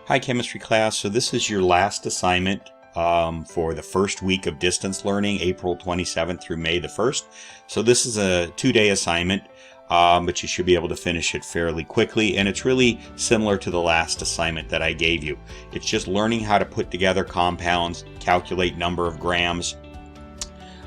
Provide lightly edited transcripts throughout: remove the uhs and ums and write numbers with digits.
Hi, chemistry class. So this is your last assignment for the first week of distance learning, April 27th through May the 1st. So this is a 2-day assignment, but you should be able to finish it fairly quickly. And it's really similar to the last assignment that I gave you. It's just learning how to put together compounds, calculate number of grams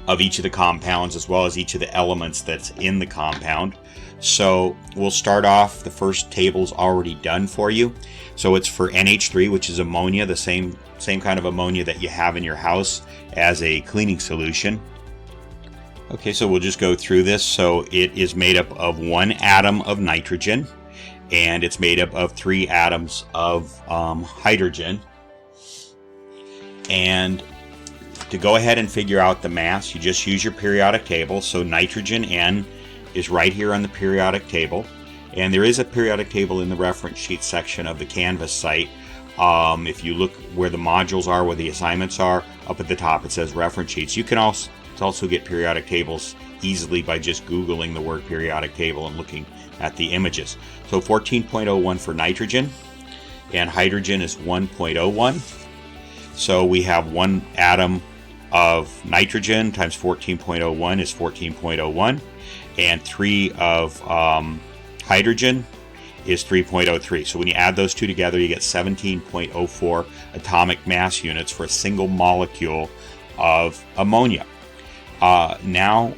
of each of the compounds, as well as each of the elements that's in the compound. So we'll start off, the first table's already done for you. So it's for NH3, which is ammonia, the same kind of ammonia that you have in your house as a cleaning solution. Okay, so we'll just go through this. So it is made up of 1 atom of nitrogen, and it's made up of 3 atoms of hydrogen. And to go ahead and figure out the mass, you just use your periodic table. So nitrogen N is right here on the periodic table. And there is a periodic table in the reference sheet section of the Canvas site. If you look where the modules are, where the assignments are, up at the top it says reference sheets. You can also get periodic tables easily by just Googling the word periodic table and looking at the images. So 14.01 for nitrogen, and hydrogen is 1.01. So we have 1 atom of nitrogen times 14.01 is 14.01, and 3 of hydrogen is 3.03. So when you add those two together, you get 17.04 atomic mass units for a single molecule of ammonia. Now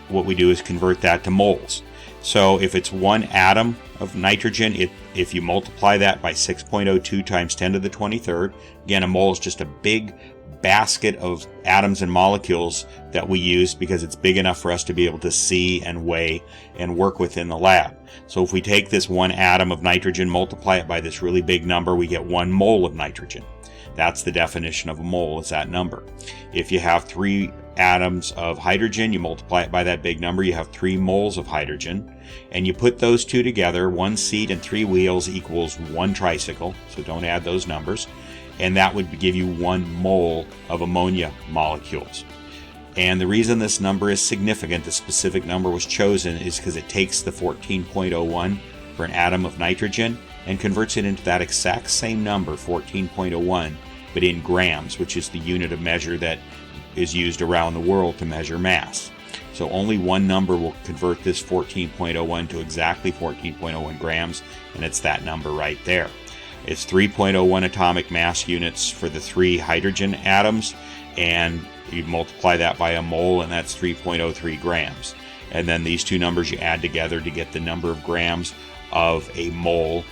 what we do is convert that to moles. So if it's 1 atom of nitrogen, if you multiply that by 6.02 times 10 to the 23rd, again, a mole is just a big basket of atoms and molecules that we use because it's big enough for us to be able to see and weigh and work with in the lab. So if we take this 1 atom of nitrogen, multiply it by this really big number, we get 1 mole of nitrogen. That's the definition of a mole, is that number. If you have 3 atoms of hydrogen, you multiply it by that big number, you have 3 moles of hydrogen. And you put those two together, 1 seat and 3 wheels equals 1 tricycle, so don't add those numbers. And that would give you 1 mole of ammonia molecules. And the reason this number is significant, the specific number was chosen, is because it takes the 14.01 for an atom of nitrogen and converts it into that exact same number, 14.01, but in grams, which is the unit of measure that is used around the world to measure mass. So only one number will convert this 14.01 to exactly 14.01 grams, and it's that number right there. It's 3.01 atomic mass units for the 3 hydrogen atoms, and you multiply that by a mole, and that's 3.03 grams. And then these two numbers you add together to get the number of grams of a mole,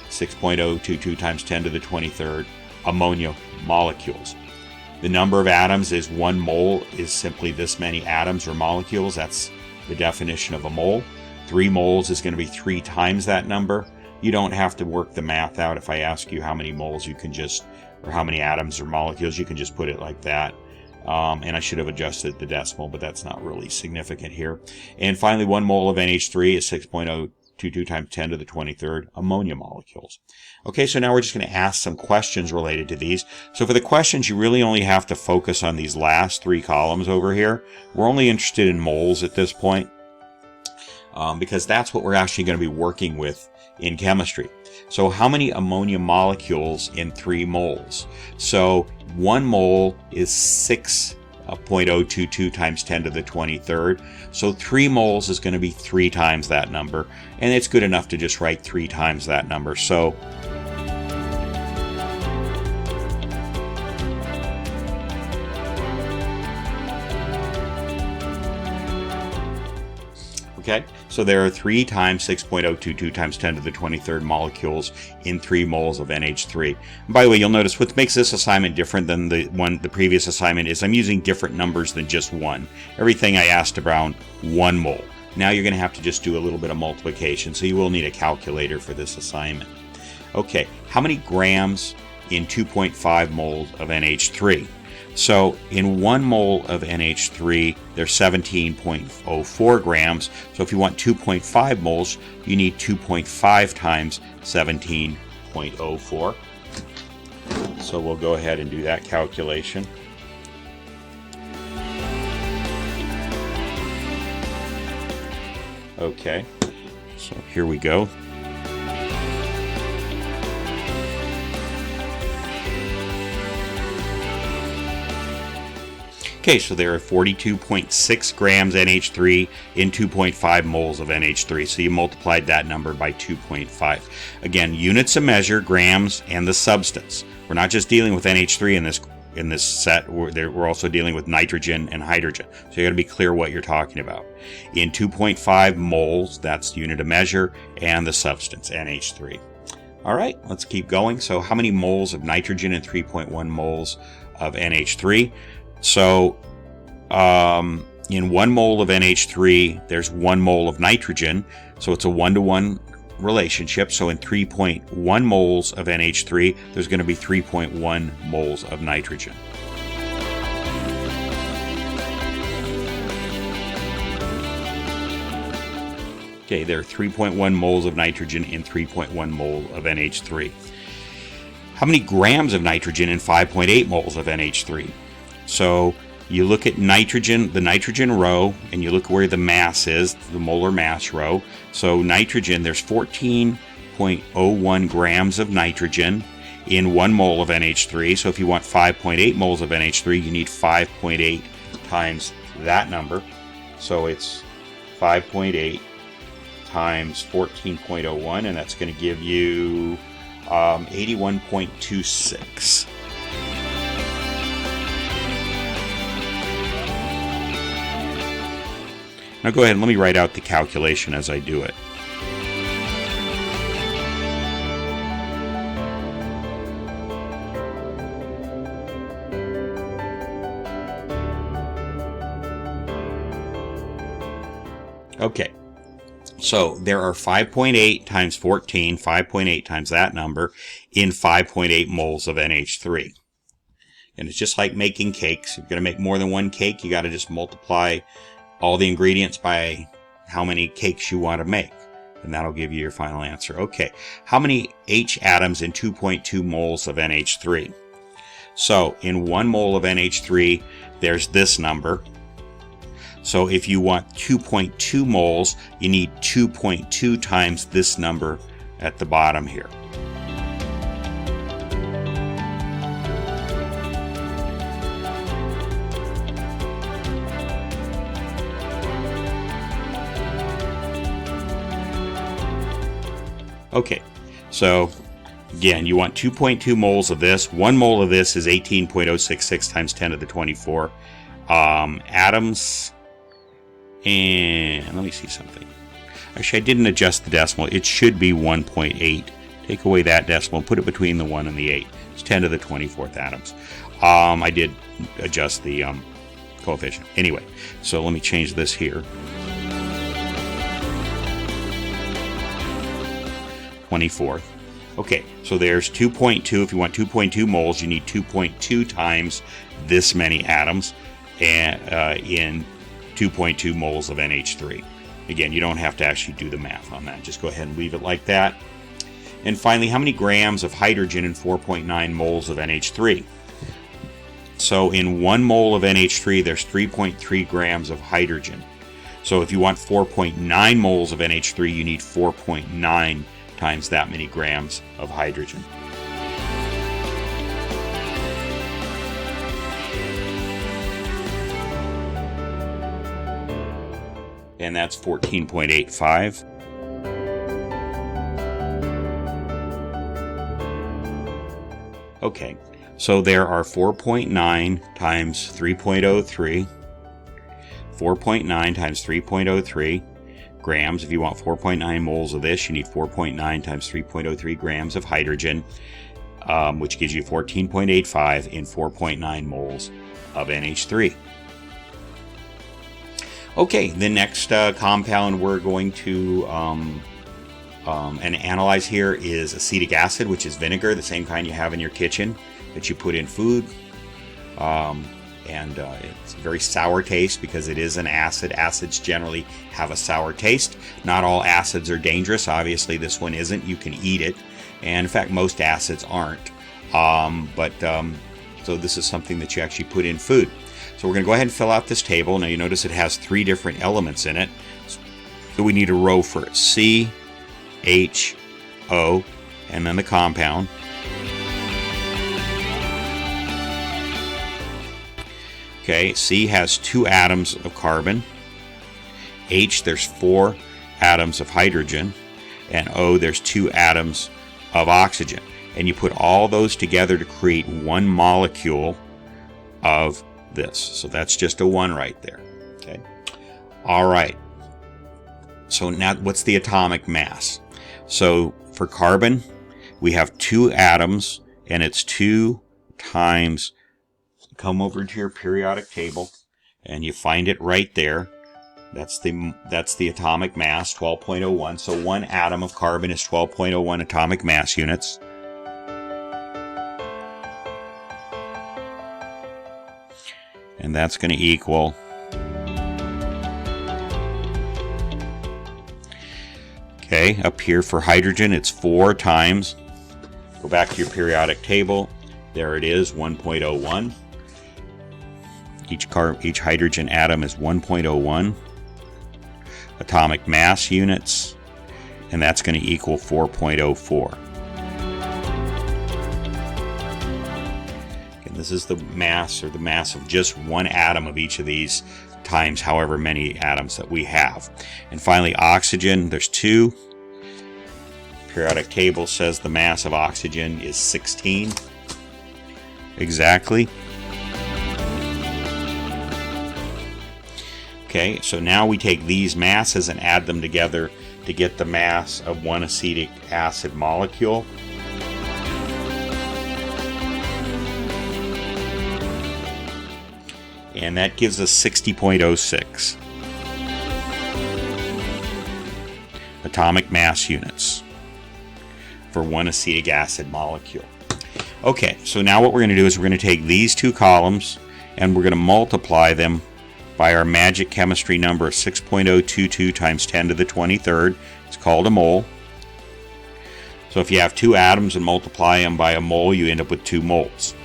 6.022 times 10 to the 23rd, ammonia molecules. The number of atoms is 1 mole is simply this many atoms or molecules. That's the definition of a mole. 3 moles is going to be 3 times that number. You don't have to work the math out. If I ask you how many moles, you can just, or how many atoms or molecules, you can just put it like that. And I should have adjusted the decimal, but that's not really significant here. And finally, 1 mole of NH3 is 6.022 times 10 to the 23rd ammonia molecules. Okay, so now we're just going to ask some questions related to these. So for the questions, you really only have to focus on these last 3 columns over here. We're only interested in moles at this point, because that's what we're actually going to be working with in chemistry. So how many ammonia molecules in 3 moles? So 1 mole is 6.022 times 10 to the 23rd. So 3 moles is going to be 3 times that number. And it's good enough to just write 3 times that number. So okay, so there are 3 times 6.022 times 10 to the 23rd molecules in 3 moles of NH3. And by the way, you'll notice what makes this assignment different than the previous assignment is I'm using different numbers than just 1. Everything I asked around 1 mole. Now you're going to have to just do a little bit of multiplication, so you will need a calculator for this assignment. Okay, how many grams in 2.5 moles of NH3? So in 1 mole of NH3, there's 17.04 grams. So if you want 2.5 moles, you need 2.5 times 17.04. So we'll go ahead and do that calculation. Okay, so here we go. Okay, so there are 42.6 grams NH3 in 2.5 moles of NH3. So you multiplied that number by 2.5. Again, units of measure, grams, and the substance. We're not just dealing with NH3 in this set. We're also dealing with nitrogen and hydrogen. So you got to be clear what you're talking about. In 2.5 moles, that's unit of measure, and the substance, NH3. All right, let's keep going. So how many moles of nitrogen and 3.1 moles of NH3? So in 1 mole of NH3, there's 1 mole of nitrogen. So it's a 1-to-1 relationship. So in 3.1 moles of NH3, there's going to be 3.1 moles of nitrogen. Okay, there are 3.1 moles of nitrogen in 3.1 mole of NH3. How many grams of nitrogen in 5.8 moles of NH3? So you look at nitrogen, the nitrogen row, and you look where the mass is, the molar mass row. So nitrogen, there's 14.01 grams of nitrogen in 1 mole of NH3. So if you want 5.8 moles of NH3, you need 5.8 times that number. So it's 5.8 times 14.01, and that's going to give you 81.26. Now go ahead and let me write out the calculation as I do it. Okay, so there are 5.8 times 14, 5.8 times that number, in 5.8 moles of NH3. And it's just like making cakes. If you're going to make more than one cake, you got to just multiply all the ingredients by how many cakes you want to make, and that'll give you your final answer. Okay, how many H atoms in 2.2 moles of NH3? So in 1 mole of NH3, there's this number. So if you want 2.2 moles, you need 2.2 times this number at the bottom here. Okay, so again, you want 2.2 moles of this. 1 mole of this is 18.066 times 10 to the 24 atoms. And let me see something. Actually, I didn't adjust the decimal. It should be 1.8. Take away that decimal, put it between the 1 and the 8. It's 10 to the 24th atoms. I did adjust the coefficient. Anyway, so let me change this here. 24th. Okay, so there's 2.2. If you want 2.2 moles, you need 2.2 times this many atoms in 2.2 moles of NH3. Again, you don't have to actually do the math on that. Just go ahead and leave it like that. And finally, how many grams of hydrogen in 4.9 moles of NH3? So in 1 mole of NH3, there's 3.3 grams of hydrogen. So if you want 4.9 moles of NH3, you need 4.9 times that many grams of hydrogen. And that's 14.85. Okay, so there are 4.9 times 3.03. 4.9 times 3.03 grams. If you want 4.9 moles of this, you need 4.9 times 3.03 grams of hydrogen, which gives you 14.85 in 4.9 moles of NH3. Okay, the next compound we're going to and analyze here is acetic acid, which is vinegar, the same kind you have in your kitchen that you put in food. And it's a very sour taste because it is an acid. Acids generally have a sour taste. Not all acids are dangerous. Obviously, this one isn't. You can eat it. And in fact, most acids aren't. So this is something that you actually put in food. So we're going to go ahead and fill out this table. Now you notice it has 3 different elements in it. So we need a row for C, H, O, and then the compound. Okay, C has 2 atoms of carbon. H, there's 4 atoms of hydrogen. And O, there's 2 atoms of oxygen. And you put all those together to create one molecule of this. So that's just a 1 right there. Okay. All right. So now what's the atomic mass? So for carbon, we have 2 atoms, and it's 2 times, come over to your periodic table, and you find it right there. That's the atomic mass, 12.01. So 1 atom of carbon is 12.01 atomic mass units. And that's going to equal okay, up here for hydrogen, it's 4 times. Go back to your periodic table. There it is, 1.01. Each hydrogen atom is 1.01 atomic mass units, and that's going to equal 4.04. And this is the mass, or the mass of just 1 atom of each of these times however many atoms that we have. And finally, oxygen, there's 2. Periodic table says the mass of oxygen is 16. Exactly. Okay, so now we take these masses and add them together to get the mass of 1 acetic acid molecule. And that gives us 60.06 atomic mass units for 1 acetic acid molecule. Okay, so now what we're going to do is we're going to take these 2 columns and we're going to multiply them by our magic chemistry number of 6.022 times 10 to the 23rd. It's called a mole. So if you have 2 atoms and multiply them by a mole, you end up with 2 moles.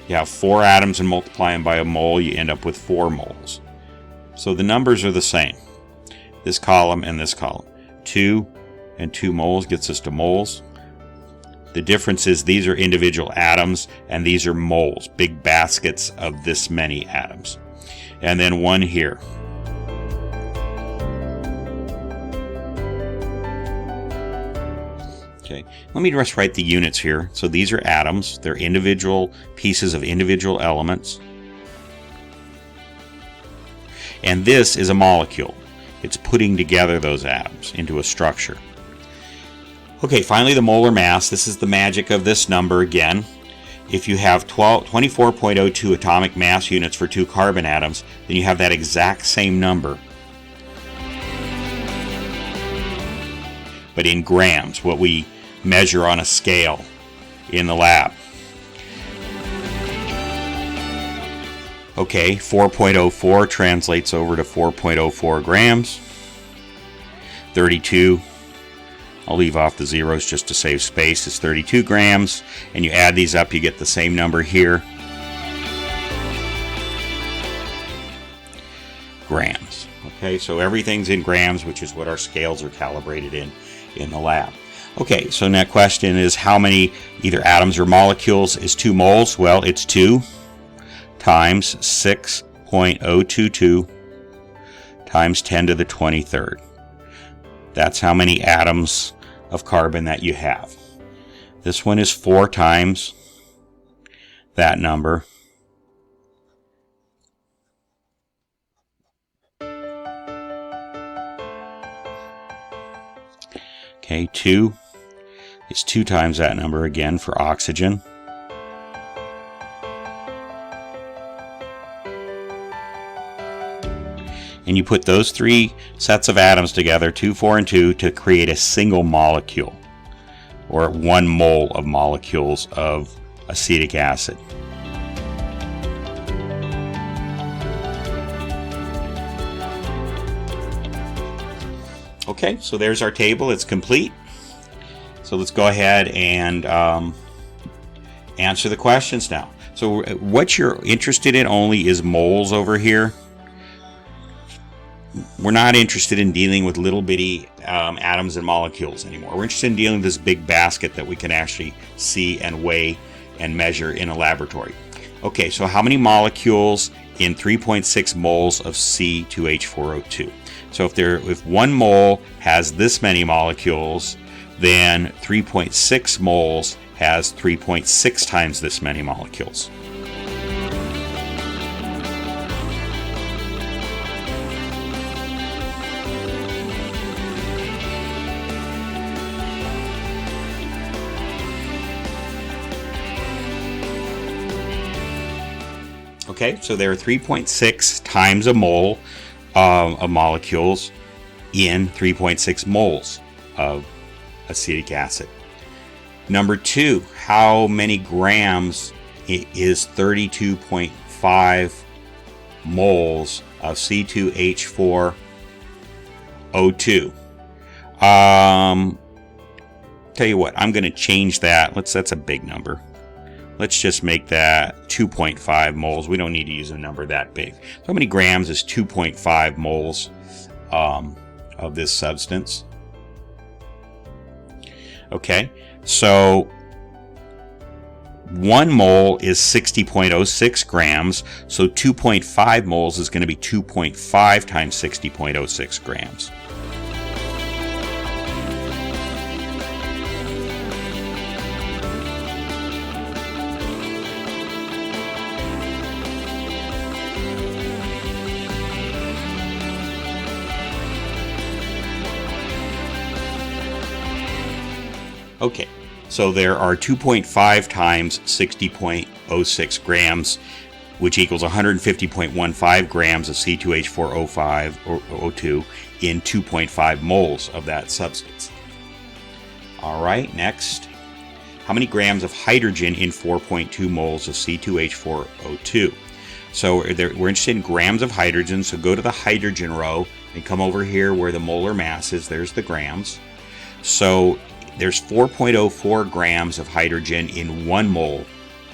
You have 4 atoms and multiply them by a mole, you end up with 4 moles. So the numbers are the same. This column and this column. 2 and 2 moles gets us to moles. The difference is these are individual atoms and these are moles, big baskets of this many atoms. And then 1 here. Okay, let me just write the units here. So these are atoms. They're individual pieces of individual elements. And this is a molecule. It's putting together those atoms into a structure. Okay, finally the molar mass. This is the magic of this number again. If you have 24.02 atomic mass units for 2 carbon atoms, then you have that exact same number, but in grams, what we measure on a scale in the lab. Okay, 4.04 translates over to 4.04 grams. 32, I'll leave off the zeros just to save space, is 32 grams. And you add these up, you get the same number here. Grams. Okay, so everything's in grams, which is what our scales are calibrated in the lab. Okay, so that question is how many either atoms or molecules is 2 moles? Well, it's 2 times 6.022 times 10 to the 23rd. That's how many atoms of carbon that you have. This one is 4 times that number. Okay, 2 is 2 times that number again for oxygen. And you put those 3 sets of atoms together, 2, 4, and 2, to create a single molecule, or 1 mole of molecules of acetic acid. Okay, so there's our table. It's complete. So let's go ahead and answer the questions now. So what you're interested in only is moles over here. We're not interested in dealing with little bitty atoms and molecules anymore. We're interested in dealing with this big basket that we can actually see and weigh and measure in a laboratory. Okay, so how many molecules in 3.6 moles of C2H4O2? So if 1 mole has this many molecules, then 3.6 moles has 3.6 times this many molecules. Okay, so there are 3.6 times a mole of molecules in 3.6 moles of acetic acid. Number 2, how many grams is 32.5 moles of C2H4O2? Tell you what, I'm going to change that. That's a big number. Let's just make that 2.5 moles. We don't need to use a number that big. So how many grams is 2.5 moles of this substance? Okay, so 1 mole is 60.06 grams, so 2.5 moles is going to be 2.5 times 60.06 grams. Okay, so there are 2.5 times 60.06 grams, which equals 150.15 grams of C2H4O5 or O2 in 2.5 moles of that substance. All right, next, how many grams of hydrogen in 4.2 moles of C2H4O2? So we're interested in grams of hydrogen, so go to the hydrogen row and come over here where the molar mass is. There's the grams. So there's 4.04 grams of hydrogen in 1 mole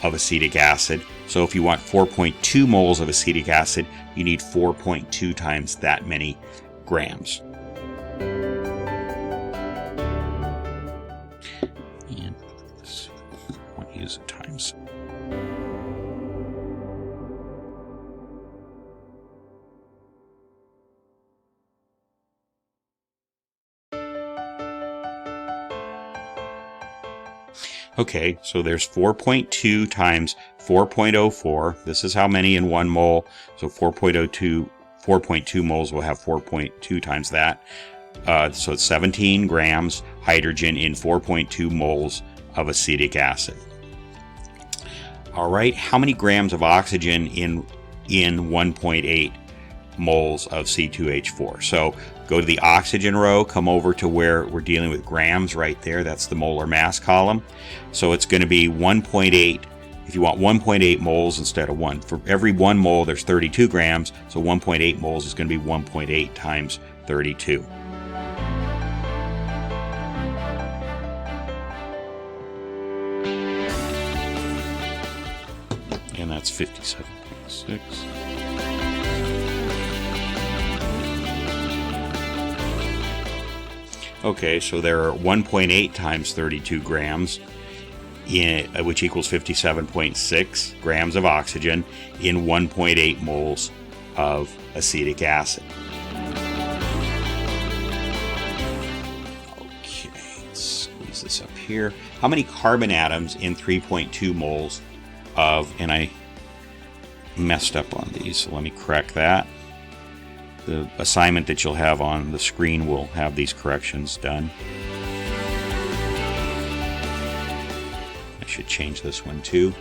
of acetic acid. So if you want 4.2 moles of acetic acid, you need 4.2 times that many grams. And I want to use it times. Okay, so there's 4.2 times 4.04. This is how many in 1 mole. So 4.2 moles will have 4.2 times that. So it's 17 grams hydrogen in 4.2 moles of acetic acid. All right, how many grams of oxygen in 1.8 moles of C2H4? So go to the oxygen row, come over to where we're dealing with grams right there. That's the molar mass column. So it's going to be 1.8. If you want 1.8 moles instead of 1. For every 1 mole, there's 32 grams. So 1.8 moles is going to be 1.8 times 32. And that's 57.6. Okay, so there are 1.8 times 32 grams, which equals 57.6 grams of oxygen in 1.8 moles of acetic acid. Okay, let's squeeze this up here. How many carbon atoms in 3.2 moles of, and I messed up on these, so let me correct that. The assignment that you'll have on the screen will have these corrections done. I should change this one too.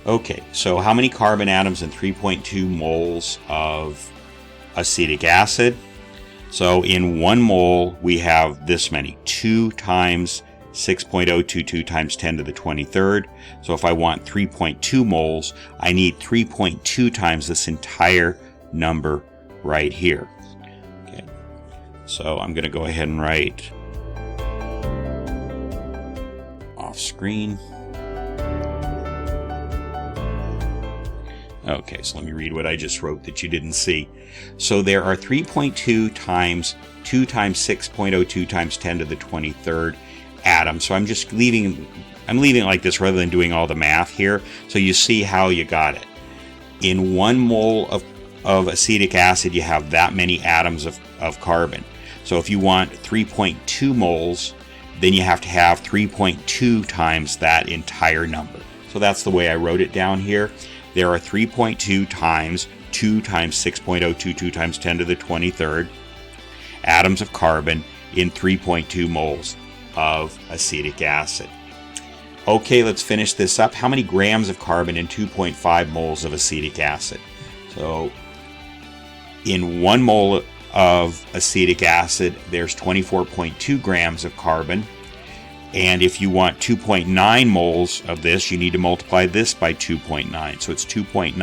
Okay, so how many carbon atoms in 3.2 moles of acetic acid? So in 1 mole, we have this many, 2 times 6.022 times 10 to the 23rd. So if I want 3.2 moles, I need 3.2 times this entire number right here. Okay, so I'm going to go ahead and write off screen. Okay, so let me read what I just wrote that you didn't see. So there are 3.2 times 2 times 6.02 times 10 to the 23rd atoms. So I'm leaving it like this rather than doing all the math here. So you see how you got it. In 1 mole of acetic acid, you have that many atoms of carbon. So if you want 3.2 moles, then you have to have 3.2 times that entire number. So that's the way I wrote it down here. There are 3.2 times 2 times 6.022 times 10 to the 23rd atoms of carbon in 3.2 moles of acetic acid. Okay, let's finish this up. How many grams of carbon in 2.5 moles of acetic acid? So in 1 mole of acetic acid, there's 24.2 grams of carbon. And if you want 2.9 moles of this, you need to multiply this by 2.9. So it's 2.9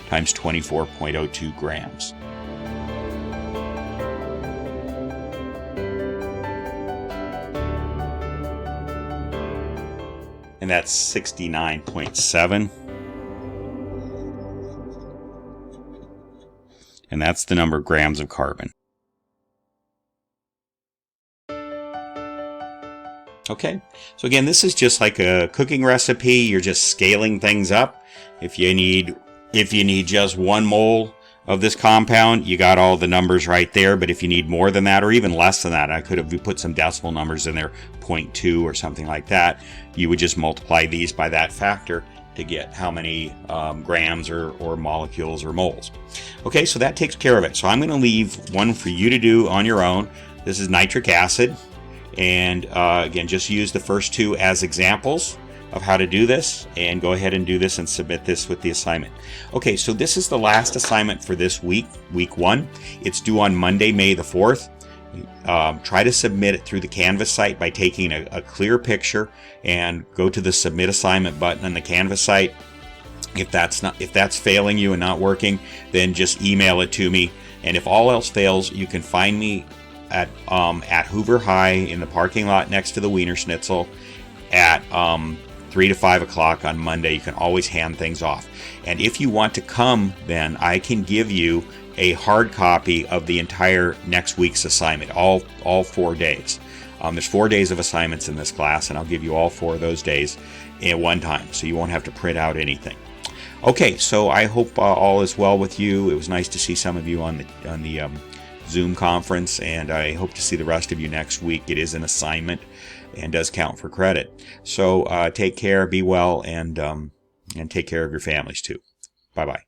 times 24.02 grams. And that's 69.7. And that's the number of grams of carbon. Okay, so again, this is just like a cooking recipe. You're just scaling things up. If you need just 1 mole of this compound, you got all the numbers right there. But if you need more than that, or even less than that, I could have put some decimal numbers in there, 0.2 or something like that. You would just multiply these by that factor to get how many grams or molecules or moles. Okay, so that takes care of it. So I'm going to leave one for you to do on your own. This is nitric acid. And again, just use the first 2 as examples of how to do this, and go ahead and do this and submit this with the assignment. Okay, so this is the last assignment for this week, week 1. It's due on Monday, May the 4th. Try to submit it through the Canvas site by taking a clear picture and go to the Submit Assignment button on the Canvas site. If that's failing you and not working, then just email it to me. And if all else fails, you can find me at Hoover High in the parking lot next to the Wiener Schnitzel at 3 to 5 o'clock on Monday. You can always hand things off. And if you want to come, then I can give you a hard copy of the entire next week's assignment, all 4 days. There's 4 days of assignments in this class, and I'll give you all 4 of those days at one time, so you won't have to print out anything. Okay, so I hope all is well with you. It was nice to see some of you on the Zoom conference, and I hope to see the rest of you next week. It is an assignment and does count for credit. So take care, be well, and take care of your families too. Bye-bye.